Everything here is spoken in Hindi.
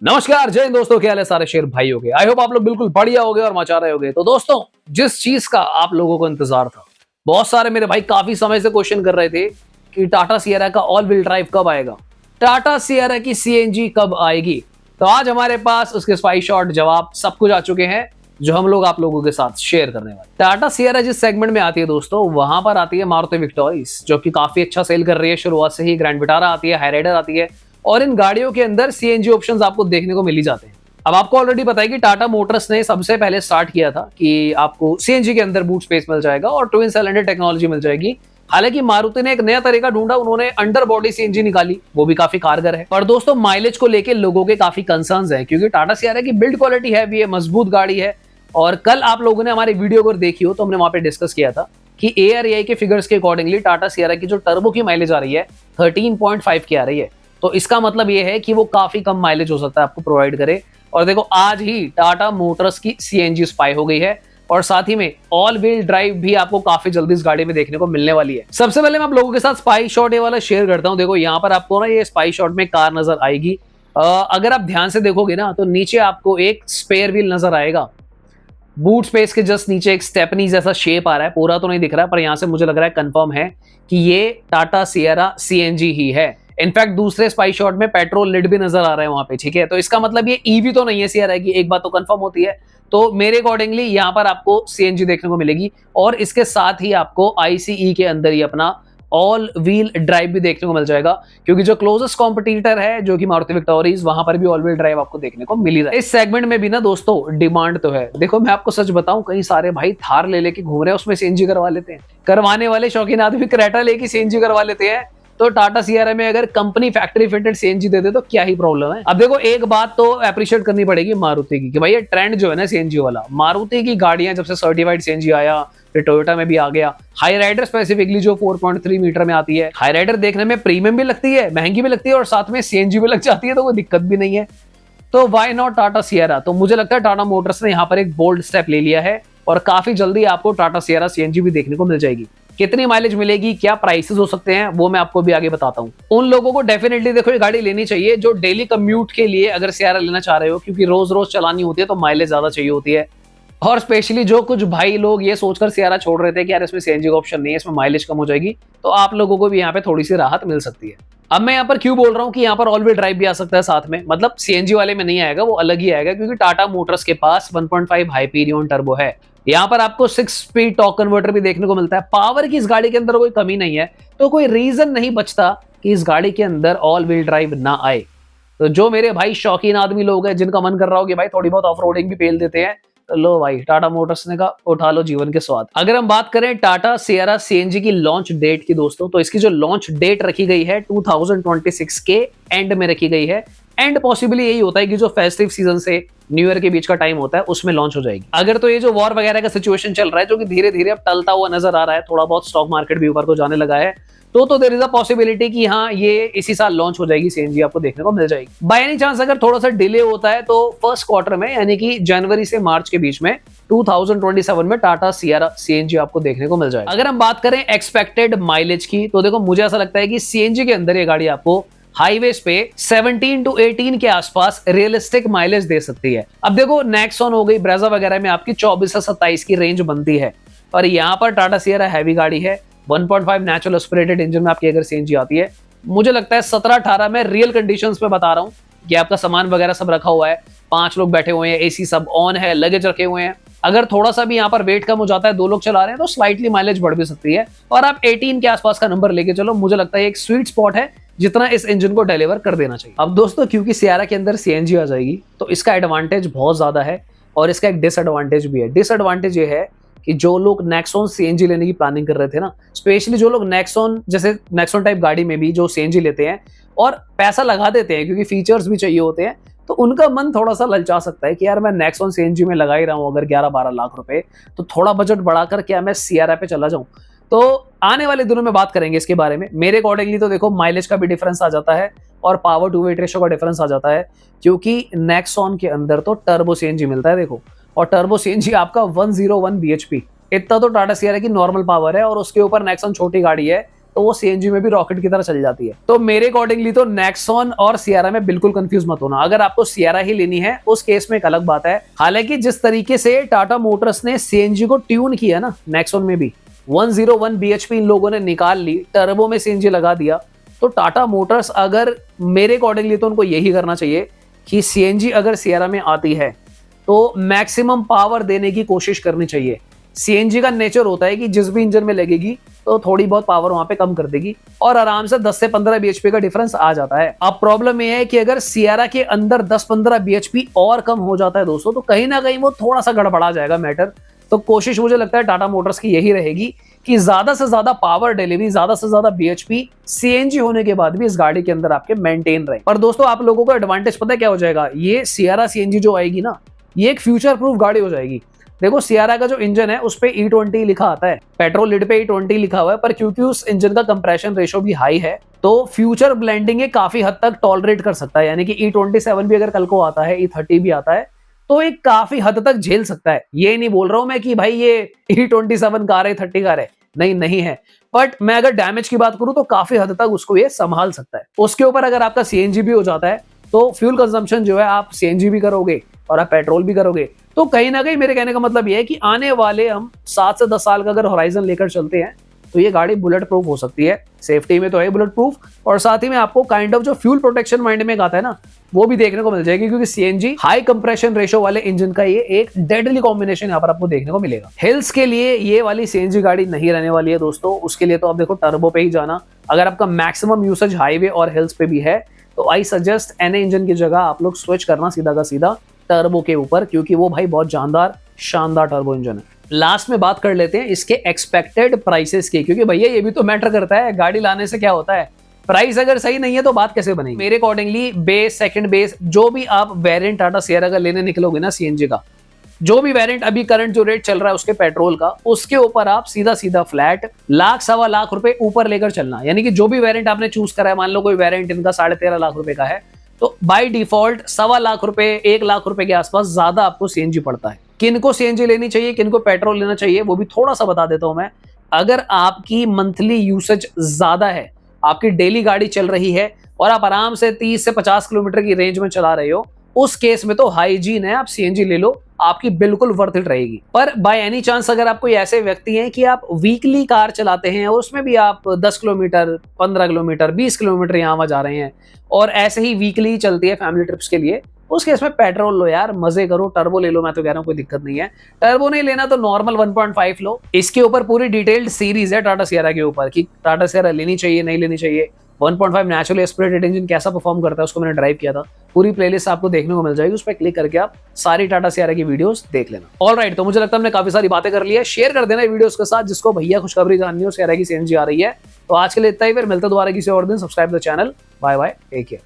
नमस्कार, जय हिंद दोस्तों। क्या हाल है सारे शेर भाई हो गए। आई होप आप लोग बिल्कुल बढ़िया हो गए और मचा रहे होगे। तो दोस्तों, जिस चीज का आप लोगों को इंतजार था, बहुत सारे मेरे भाई काफी समय से क्वेश्चन कर रहे थे कि टाटा सिएरा का ऑल व्हील ड्राइव कब आएगा, टाटा सिएरा की सीएनजी कब आएगी। तो आज हमारे पास उसके स्पाई शॉट जवाब सब कुछ आ चुके हैं, जो हम लोग आप लोगों के साथ शेयर करने वाले। टाटा सिएरा जिस सेगमेंट में आती है दोस्तों, वहां पर आती है मारुति विक्टोरिस, जो कि काफी अच्छा सेल कर रही है शुरुआत से ही। ग्रैंड विटारा आती है, हाईराइडर आती है, और इन गाड़ियों के अंदर सीएनजी ऑप्शंस आपको देखने को मिल ही जाते हैं। अब आपको ऑलरेडी पता है कि टाटा मोटर्स ने सबसे पहले स्टार्ट किया था कि आपको सीएनजी के अंदर बूट स्पेस मिल जाएगा और ट्विन सिलेंडर टेक्नोलॉजी मिल जाएगी। हालांकि मारुति ने एक नया तरीका ढूंढा, उन्होंने अंडर बॉडी सीएनजी निकाली, वो भी काफी कारगर है। पर दोस्तों, माइलेज को लेकर लोगों के काफी कंसर्न्स हैं, क्योंकि टाटा सिएरा की बिल्ड क्वालिटी है भी है, मजबूत गाड़ी है। और कल आप लोगों ने हमारी वीडियो अगर देखी हो तो हमने वहां पे डिस्कस किया था कि ARAI के फिगर्स के अकॉर्डिंगली टाटा सिएरा की जो टर्बो की माइलेज आ रही है 13.5 की आ रही है। तो इसका मतलब ये है कि वो काफी कम माइलेज हो सकता है आपको प्रोवाइड करे। और देखो, आज ही टाटा मोटर्स की सीएनजी स्पाई हो गई है, और साथ ही में ऑल व्हील ड्राइव भी आपको काफी जल्दी इस गाड़ी में देखने को मिलने वाली है। सबसे पहले मैं आप लोगों के साथ स्पाई शॉट ये वाला शेयर करता हूं। देखो, यहाँ पर आपको ना ये स्पाई शॉट में कार नजर आएगी। अगर आप ध्यान से देखोगे ना, तो नीचे आपको एक स्पेयर व्हील नजर आएगा। बूट स्पेस के जस्ट नीचे एक स्टेपनी जैसा शेप आ रहा है, पूरा तो नहीं दिख रहा है, पर यहां से मुझे लग रहा है कंफर्म है कि ये टाटा सिएरा सीएनजी ही है। इनफैक्ट दूसरे स्पाई शॉट में पेट्रोल लिड भी नजर आ रहा है वहां पे, ठीक है। तो इसका मतलब ये ईवी तो नहीं है सिएरा की, एक बात तो कंफर्म होती है। तो मेरे अकॉर्डिंगली यहाँ पर आपको सीएनजी देखने को मिलेगी, और इसके साथ ही आपको आईसीई के अंदर ही अपना ऑल व्हील ड्राइव भी देखने को मिल जाएगा, क्योंकि जो क्लोजेस्ट कॉम्पिटिटर है जो कि मारुति विक्टोरिस, वहां पर भी ऑल व्हील ड्राइव आपको देखने को मिल रहा है। इस सेगमेंट में भी ना दोस्तों डिमांड तो है। देखो, मैं आपको सच बताऊं, कई सारे भाई थार ले लेके घूम रहे हैं, उसमें सीएनजी करवा लेते हैं। करवाने वाले शौकीन आदमी क्रेटा लेके सीएनजी करवा लेते हैं। तो टाटा सिएरा में अगर कंपनी फैक्ट्री फिटेड सीएनजी दे दे तो क्या ही प्रॉब्लम है। अब देखो, एक बात तो अप्रिशिएट करनी पड़ेगी मारुति की, कि भाई ये ट्रेंड जो है ना सीएनजी वाला, मारुति की गाड़ियां जब से सर्टिफाइड सीएनजी आया, फिर टोयोटा में भी आ गया। हाई राइडर स्पेसिफिकली जो 4.3 मीटर में आती है, हाई राइडर देखने में प्रीमियम भी लगती है, महंगी भी लगती है, और साथ में सीएनजी भी लग जाती है, तो कोई दिक्कत भी नहीं है। तो वाई नॉट टाटा सिएरा। तो मुझे लगता है टाटा मोटर्स ने यहाँ पर एक बोल्ड स्टेप ले लिया है, और काफी जल्दी आपको टाटा सिएरा सीएनजी भी देखने को मिल जाएगी। कितनी माइलेज मिलेगी, क्या प्राइसेस हो सकते हैं, वो मैं आपको भी आगे बताता हूं। उन लोगों को डेफिनेटली देखो ये गाड़ी लेनी चाहिए जो डेली कम्यूट के लिए अगर सिएरा लेना चाह रहे हो, क्योंकि रोज रोज चलानी होती है तो माइलेज ज्यादा चाहिए होती है। और स्पेशली जो कुछ भाई लोग ये सोचकर सिएरा छोड़ रहे थे कि यार इसमें सीएनजी का ऑप्शन नहीं है, इसमें माइलेज कम हो जाएगी, तो आप लोगों को भी यहाँ पे थोड़ी सी राहत मिल सकती है। अब मैं यहाँ पर क्यों बोल रहा हूँ कि यहाँ पर ऑल व्हील ड्राइव भी आ सकता है साथ में, मतलब सीएनजी वाले में नहीं आएगा, वो अलग ही आएगा, क्योंकि टाटा मोटर्स के पास 1.5 हाइपीरियन टर्बो है। यहाँ पर आपको 6 स्पीड टॉर्क कन्वर्टर भी देखने को मिलता है। पावर की इस गाड़ी के अंदर कोई कमी नहीं है, तो कोई रीजन नहीं बचता कि इस गाड़ी के अंदर ऑल व्हील ड्राइव ना आए। तो जो मेरे भाई शौकीन आदमी लोग हैं, जिनका मन कर रहा हो कि भाई थोड़ी बहुत ऑफ रोडिंग भी पेल देते हैं, तो लो भाई, टाटा मोटर्स ने कहा उठा लो जीवन के स्वाद। अगर हम बात करें टाटा सिएरा सीएनजी की लॉन्च डेट की दोस्तों, तो इसकी जो लॉन्च डेट रखी गई है 2026 के एंड में रखी गई है। एंड पॉसिबली यही होता है कि जो फेस्टिव सीजन से न्यू ईयर के बीच का टाइम होता है, उसमें लॉन्च हो जाएगी। अगर तो ये जो वॉर वगैरह का सिचुएशन चल रहा है, जो कि धीरे धीरे अब टलता हुआ नजर आ रहा है, थोड़ा बहुत स्टॉक मार्केट भी ऊपर को जाने लगा है, तो देयर इज अ पॉसिबिलिटी कि हाँ, ये इसी साल लॉन्च हो जाएगी, सीएनजी आपको देखने को मिल जाएगी। बाय एनी चांस अगर थोड़ा सा डिले होता है, तो फर्स्ट क्वार्टर में, यानी कि जनवरी से मार्च के बीच में 2027 में टाटा सिएरा सीएनजी आपको देखने को मिल जाएगा। अगर हम बात करें एक्सपेक्टेड माइलेज की, तो देखो मुझे ऐसा लगता है कि सीएनजी के अंदर ये गाड़ी आपको हाईवेज पे 17 to 18 के आसपास रियलिस्टिक माइलेज दे सकती है। अब देखो, नेक्सॉन हो गई, ब्रेजा वगैरह में आपकी 24 से 27 की रेंज बनती है, और यहाँ पर टाटा सिएरा हैवी गाड़ी है। 1.5 नेचुरल एस्पिरेटेड इंजन में आपकी अगर सीएनजी आती है, मुझे लगता है 17-18 में रियल कंडीशंस में बता रहा हूँ कि आपका सामान वगैरह सब रखा हुआ है, 5 लोग बैठे हुए हैं, एसी सब ऑन है, लगेज रखे हुए हैं, अगर थोड़ा सा भी यहाँ पर वेट कम हो जाता है, 2 लोग चला रहे हैं, तो स्लाइटली माइलेज बढ़ भी सकती है, और आप 18 के आसपास का नंबर लेके चलो। मुझे लगता है एक स्वीट स्पॉट है जितना इस इंजन को डिलीवर कर देना चाहिए। अब दोस्तों, क्योंकि सिएरा के अंदर सीएनजी आ जाएगी, तो इसका एडवांटेज बहुत ज्यादा है, और इसका एक डिसएडवांटेज भी है। डिसएडवांटेज ये है कि जो लोग नेक्सॉन सीएनजी लेने की प्लानिंग कर रहे थे ना, स्पेशली जो लोग नेक्सॉन जैसे नेक्सॉन टाइप गाड़ी में भी जो सीएनजी लेते हैं और पैसा लगा देते हैं, क्योंकि फीचर्स भी चाहिए होते हैं, तो उनका मन थोड़ा सा ललचा सकता है कि यार मैं नेक्सॉन सीएनजी में लगा ही रहा हूं अगर 11-12 लाख रुपए, तो थोड़ा बजट बढ़ाकर क्या मैं सिएरा पे चला जाऊं। तो आने वाले दिनों में बात करेंगे इसके बारे में। मेरे अकॉर्डिंगली तो देखो, माइलेज का भी डिफरेंस आ जाता है, और पावर टू वेट रेशो का डिफरेंस आ जाता है, क्योंकि नेक्सॉन के अंदर तो टर्बो सीएनजी मिलता है देखो, और टर्बो सीएनजी आपका 101 bhp, इतना तो टाटा सिएरा की नॉर्मल पावर है, और उसके ऊपर नेक्सॉन छोटी गाड़ी है, तो वो सीएनजी में भी रॉकेट की तरह चल जाती है। तो मेरे अकॉर्डिंगली तो नेक्सॉन और सियरा में बिल्कुल कंफ्यूज मत होना। अगर आपको सियरा ही लेनी है उस केस में एक अलग बात है। हालांकि जिस तरीके से टाटा मोटर्स ने सीएनजी को ट्यून किया ना, नेक्सॉन में भी 101 bhp इन लोगों ने निकाल ली, टर्बो में सीएनजी लगा दिया। तो टाटा मोटर्स अगर मेरे अकॉर्डिंगली तो उनको यही करना चाहिए कि सीएनजी अगर सियरा में आती है तो मैक्सिमम पावर देने की कोशिश करनी चाहिए। सीएनजी का नेचर होता है कि जिस भी इंजन में लगेगी तो थोड़ी बहुत पावर वहां पे कम कर देगी और आराम से 10 से 15 bhp का डिफरेंस आ जाता है। अब प्रॉब्लम यह है कि अगर सियरा के अंदर 10-15 bhp और कम हो जाता है दोस्तों, तो कहीं ना कहीं वो थोड़ा सा गड़बड़ा जाएगा मैटर। तो कोशिश मुझे लगता है टाटा मोटर्स की यही रहेगी कि ज्यादा से ज्यादा पावर डिलीवरी, ज्यादा से ज्यादा bhp सीएनजी होने के बाद भी इस गाड़ी के अंदर आपके मेंटेन रहे। पर दोस्तों आप लोगों को एडवांटेज पता है क्या हो जाएगा, ये सियरा सीएनजी जो आएगी ना, ये एक फ्यूचर प्रूफ गाड़ी हो जाएगी। देखो सियरा का जो इंजन है उस पे E20 लिखा आता है, पेट्रोल लिड पे E20 लिखा हुआ है, पर क्योंकि उस इंजन का कंप्रेशन रेशो भी हाई है तो फ्यूचर ब्लेंडिंग ये काफी हद तक टॉलरेट कर सकता है। यानी कि E27 भी अगर कल को आता है, E30 भी आता है, तो ये काफी हद तक झेल सकता है। ये नहीं बोल रहा हूं मैं कि भाई ये E27 कार है, 30 कार है, नहीं है, बट मैं अगर डैमेज की बात करूं तो काफी हद तक उसको ये संभाल सकता है। उसके ऊपर अगर आपका सीएनजी भी हो जाता है तो फ्यूल कंजम्पशन जो है, आप सीएनजी भी करोगे और आप पेट्रोल भी करोगे, तो कहीं ना कहीं मेरे कहने का मतलब ये है कि आने वाले हम 7 से 10 साल का अगर होराइजन लेकर चलते हैं तो ये गाड़ी बुलेट प्रूफ हो सकती है। सेफ्टी में तो है बुलेट प्रूफ, और साथ ही में आपको काइंड ऑफ जो फ्यूल प्रोटेक्शन माइंड में आता है ना, वो भी देखने को मिल जाएगी, क्योंकि सीएनजी हाई कंप्रेशन रेशो वाले इंजन का ये एक डेडली कॉम्बिनेशन यहाँ पर आपको देखने को मिलेगा। हिल्स के लिए ये वाली सीएनजी गाड़ी नहीं रहने वाली है दोस्तों। उसके लिए तो आप देखो टर्बो पे ही जाना। अगर आपका मैक्सिमम यूसेज हाईवे और हिल्स पे भी है तो आई सजेस्ट एनए इंजन की जगह आप लोग स्विच करना सीधा का सीधा टर्बो के ऊपर, क्योंकि वो भाई बहुत जानदार शानदार टर्बो इंजन है। लास्ट में बात कर लेते हैं इसके एक्सपेक्टेड प्राइसेस की, क्योंकि भैया ये भी तो मैटर करता है। गाड़ी लाने से क्या होता है, प्राइस अगर सही नहीं है तो बात कैसे बनेगी। मेरे अकॉर्डिंगली बेस, सेकंड बेस, जो भी आप वेरिएंट टाटा सियरा का लेने निकलोगे ना, सीएनजी का जो भी वेरिएंट अभी करंट जो रेट चल रहा है उसके पेट्रोल का, उसके ऊपर आप सीधा सीधा फ्लैट लाख सवा लाख रुपए ऊपर लेकर चलना। यानी कि जो भी वेरिएंट आपने चूज करा है, मान लो कोई वेरिएंट इनका 13.5 लाख रुपए का है, तो बाय डिफॉल्ट 1.25 लाख रुपए, 1 लाख रुपए के आसपास ज्यादा आपको सीएनजी पड़ता है। किनको सीएनजी लेनी चाहिए, किनको पेट्रोल लेना चाहिए, वो भी थोड़ा सा बता देता हूं मैं। अगर आपकी मंथली यूसेज ज्यादा है, आपकी डेली गाड़ी चल रही है और आप आराम से 30 से 50 किलोमीटर की रेंज में चला रहे हो, उस केस में तो हाइजीन है, आप सीएनजी ले लो, आपकी बिल्कुल वर्थ इट रहेगी। पर बाय एनी चांस अगर आप कोई ऐसे व्यक्ति हैं कि आप वीकली कार चलाते हैं और उसमें भी आप 10 किलोमीटर, 15 किलोमीटर, 20 किलोमीटर यहाँ वहां जा रहे हैं और ऐसे ही वीकली चलती है फैमिली ट्रिप्स के लिए, उस केस में पेट्रोल लो यार, मजे करो, टर्बो ले लो। मैं तो कह रहा हूँ कोई दिक्कत नहीं है। टर्बो नहीं लेना तो नॉर्मल 1.5 लो। इसके ऊपर पूरी डिटेल्ड सीरीज है टाटा सियरा के ऊपर कि टाटा सियरा लेनी चाहिए, नहीं लेनी चाहिए। 1.5 नेचुरली एस्पिरेटेड इंजन कैसा परफॉर्म करता है उसको मैंने ड्राइव किया था। पूरी प्लेलिस्ट आपको देखने को मिल जाएगी, उस पर क्लिक करके आप सारी टाटा सियरा की वीडियोस देख लेना। ऑलराइट, तो मुझे लगता है हमने काफी सारी बातें कर ली है। शेयर कर देना वीडियोस के साथ जिसको भैया खुशखबरी जाननी हो, सियरा की सीएनजी आ रही है। तो आज के लिए इतना ही, फिर मिलते दोबारा किसी और दिन। Subscribe the channel. Bye bye, take care.